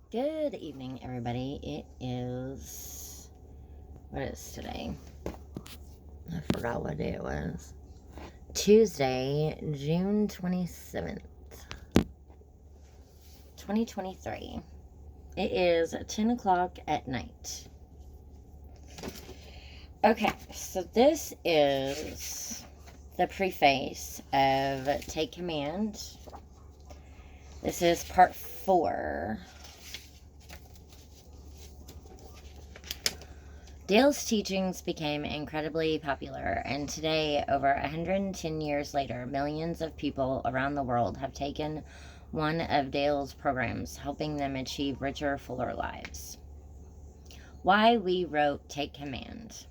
Good evening, everybody. It is, what is today? I forgot what day it was. Tuesday, June 27th, 2023. It is 10 o'clock at night. Okay, so this is the preface of Take Command. This is part 4. Dale's teachings became incredibly popular, and today, over 110 years later, millions of people around the world have taken one of Dale's programs, helping them achieve richer, fuller lives. Why we wrote Take Command.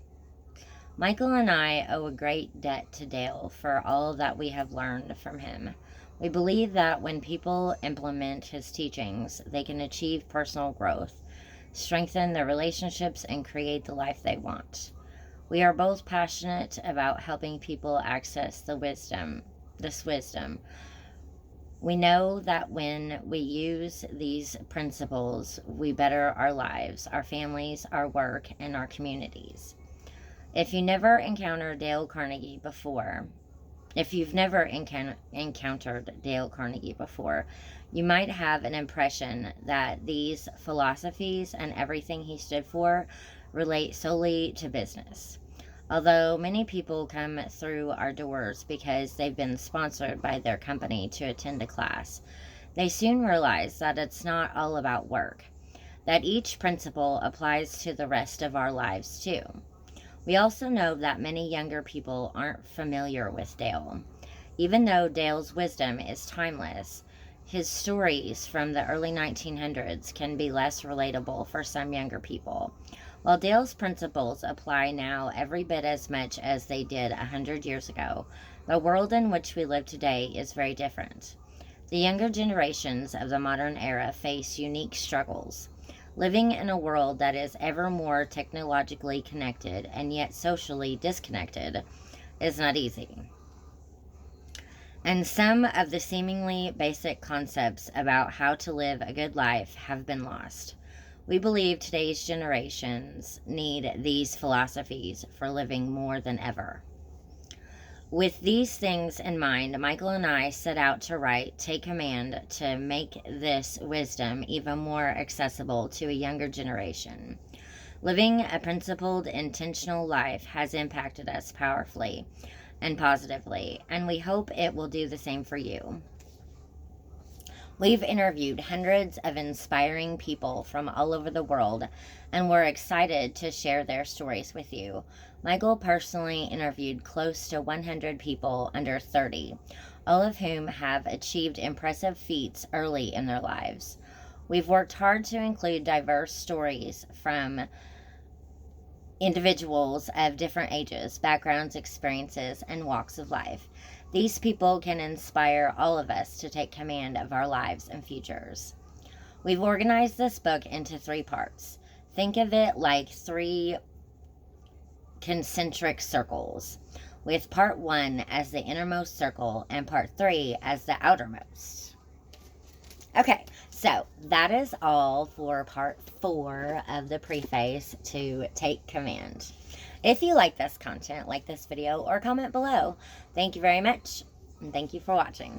Michael and I owe a great debt to Dale for all that we have learned from him. We believe that when people implement his teachings, they can achieve personal growth, strengthen their relationships, and create the life they want. We are both passionate about helping people access this wisdom. We know that when we use these principles, we better our lives, our families, our work, and our communities. If you've never encountered Dale Carnegie before, you might have an impression that these philosophies and everything he stood for relate solely to business. Although many people come through our doors because they've been sponsored by their company to attend a class, they soon realize that it's not all about work, that each principle applies to the rest of our lives too. We also know that many younger people aren't familiar with Dale. Even though Dale's wisdom is timeless, his stories from the early 1900s can be less relatable for some younger people. While Dale's principles apply now every bit as much as they did 100 years ago, the world in which we live today is very different. The younger generations of the modern era face unique struggles. Living in a world that is ever more technologically connected and yet socially disconnected is not easy. And some of the seemingly basic concepts about how to live a good life have been lost. We believe today's generations need these philosophies for living more than ever. With these things in mind, Michael and I set out to write Take Command to make this wisdom even more accessible to a younger generation. Living a principled, intentional life has impacted us powerfully and positively, and we hope it will do the same for you. We've interviewed hundreds of inspiring people from all over the world, and we're excited to share their stories with you. Michael personally interviewed close to 100 people under 30, all of whom have achieved impressive feats early in their lives. We've worked hard to include diverse stories from individuals of different ages, backgrounds, experiences, and walks of life. These people can inspire all of us to take command of our lives and futures. We've organized this book into 3 parts. Think of it like 3 concentric circles, with part 1 as the innermost circle and part 3 as the outermost. Okay, so that is all for part 4 of the preface to Take Command. If you like this content, like this video, or comment below. Thank you very much, and thank you for watching.